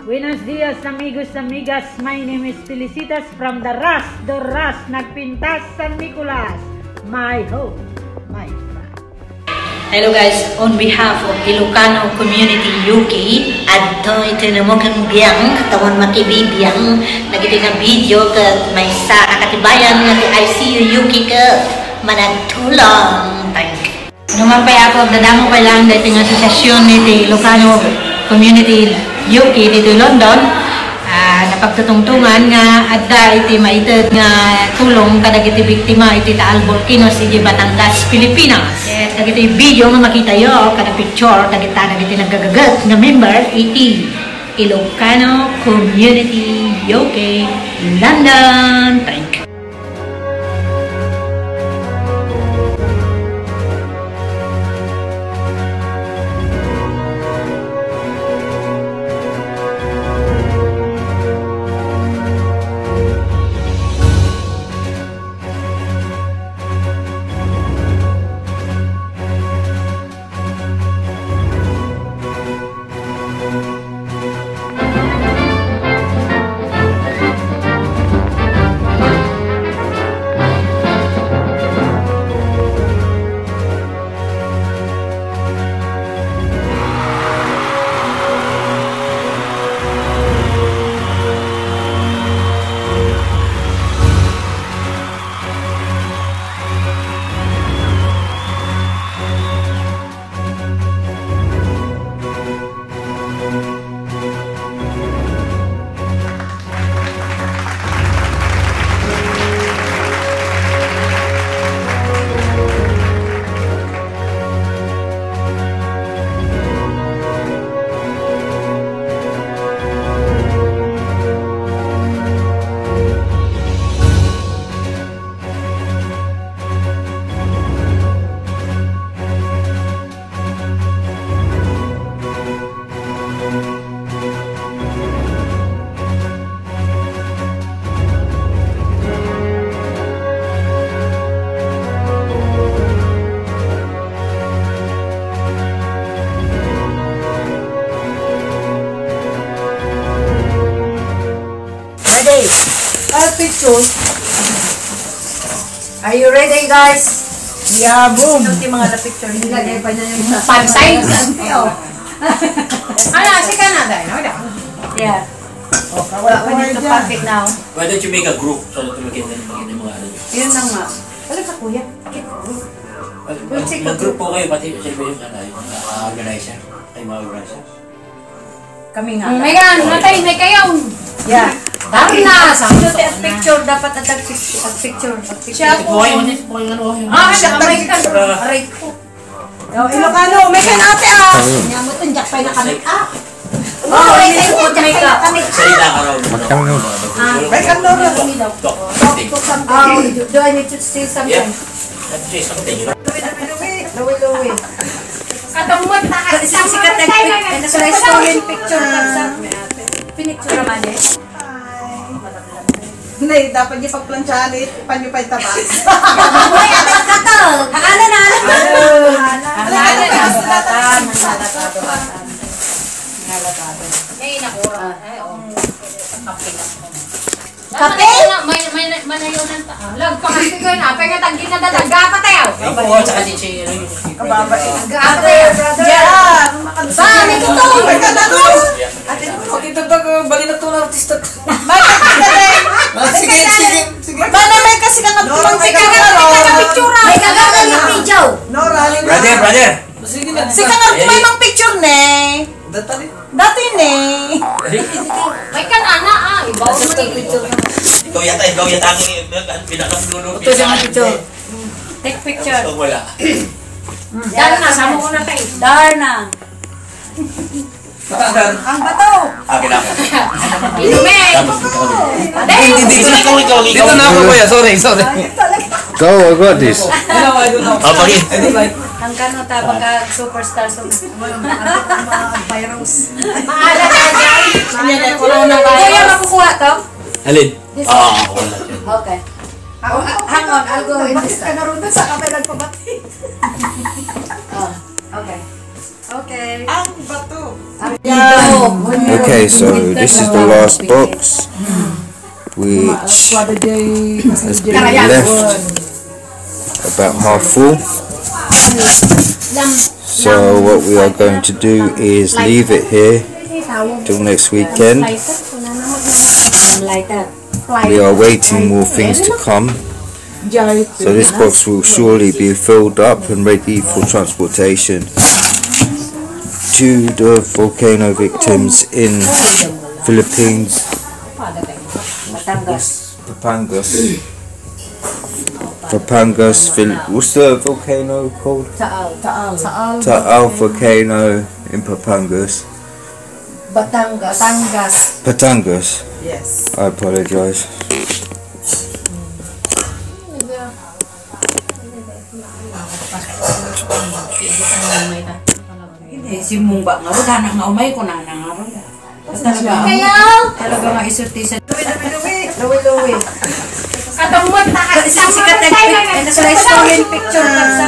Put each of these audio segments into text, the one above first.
Buenos dias, amigos, amigas. My name is Felicitas from the Ras Nagpintas, San Nicolas. My home, my friend. Hello guys, on behalf of Ilocano Community UK, adto ito na mo kang biyang, katawan makibibiyang, nagiti nga video ka may sa akatibayan nga ti ICU UK ka managtulong. Thank you. Naman pa ako, dadamo pa lang dito nga asosasyon ni ti Ilocano Community UK dito London. Napagtutungtungan nga adda iti maitid nga tulong kada iti biktima iti Taal Volcanoes iti Batangas, Pilipinas. Dagiti video nga makita yo kada picture dagita dagiti naggagagat nga member iti Ilocano Community UK London. Thank you. Picture. Are you ready, guys? Yeah, boom. Yung mga picture nilagay pa niya yung pantay. Si Canada, no? Yeah. Okay, wala pa dito packet now. Why don't you make a group so that we can mga ano? Yun na nga. Wala ka, kuya. Mag-group po kayo, pati sila yung organizer. Ay, mga organizer. Kami nga. May kayo. Yeah. Darna! Sabi at picture, dapat at picture. Siya po. Siya may kan. Aray ko. Ilocano, may kan ate Nyamot ang jak pa na kami. May put makeup. Salita ka raw. May kan no. Do I need to say something? Yeah. Let's say something. Luwi. Katamot na kasi. Sikat na story picture. Pinicture naman eh. Hindi, dapat niya pagplansyahan eh, panyo pa yung tabas. Uy, atas ka to! Akala na! Ay, nakura. Ay, Kape? May manayunan ta. Lag pa kasi ko na. Pwede tagin na dalaga pa tayo. Ay po, tsaka si Che. Kababa eh. Gapa tayo, brother! Yeah! Ba, may tutong! May katatos! Ate mo, Okay, ito bali na ito na artista. Sige. Mana may kasi kang nagtulong si picture. May kagagal yung video. Nora, Brother! sige na. Si kang nagtumay mang picture ne. Dati ne. May kan-ana Ibaw mo ni picture. Ikaw yata ang pinakagulo. Ito siya picture. Take picture. Ito wala. Darna, sama ko na tayo. Darna. Ang bato. Akin ako. Inume! Dito na ako kuya, sorry. Go, I got this. Pagi. Ang kano ta pagka superstar so virus. Maala ka dyan. Ano coronavirus. Kuya makukuha to? Alin? Wala. Okay. Hang on, I'll go in this. Bakit ka naroon doon sa kamay nagpabati? Okay. Okay. Ang bato. Okay, so this is the last box, which has been left about half full. So what we are going to do is leave it here till next weekend. We are waiting more things to come. So this box will surely be filled up and ready for transportation to the volcano victims in Philippines. Papangas, what's the volcano called? Taal volcano in Papangas. Batangas. Yes. I apologize. Si Mungba nga, wala na nga umay ko na nga ron. Talaga nga isurtisan. Luwi. Katamot na kasi Sikat na sa restaurant picture sa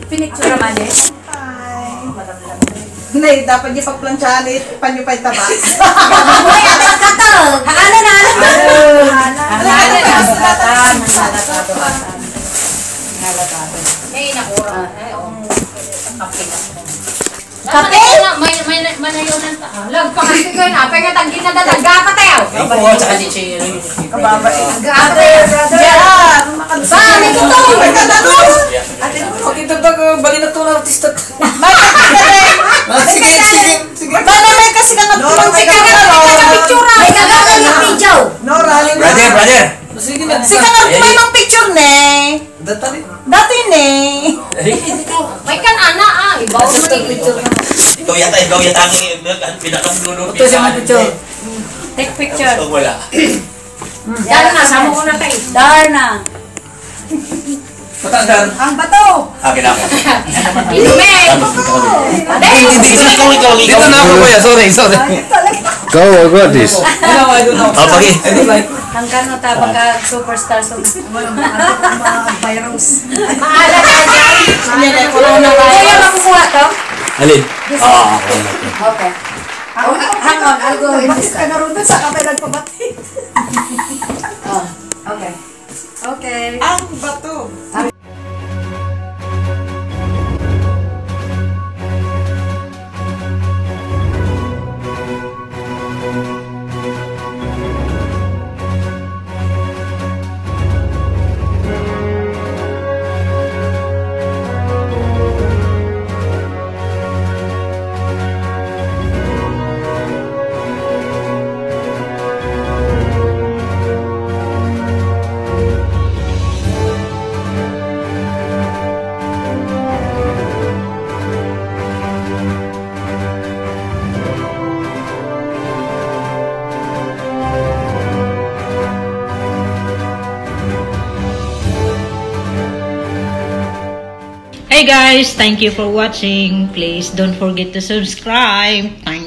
pinicture naman eh. Nay, dapat niya pagplansyahan panyo pa itaba. Uy, ate katol! Hala na! may nakura. Kape? May manayonan ta. Lag pa kasi ko na. Penga tagin na dadaga pa tayo. Oo, tsaka si Che. Kababa eh. Brother! Ba, may tutong! Pag ito ba, bali na ito na artista. Sige. Ba naman kasi ka picture ay kagagal yung video. Nora, Brother! sige na. Si ka may mang picture ne. Dati ne. May kan ana ah. Ibaw mo ni. Ikaw yata ang pinakamulo. Ito siya mga picture. Take picture. Ito wala. Darna, sama ko na tayo. Darna. Patandaan. Ang bato. Akin ako. Inume. Dito na ako kuya. Sorry. Go, I got this. Pagi. Ang kano ta pagka superstar so virus. Maala na dyan. Hindi corona virus. Kaya makukuha to? Alin? Okay. Hang on, I'll go with this. Kanaroon doon sa kapay nagpabati. Okay. Okay. Ang bato. Hey guys, thank you for watching. Please don't forget to subscribe. Thank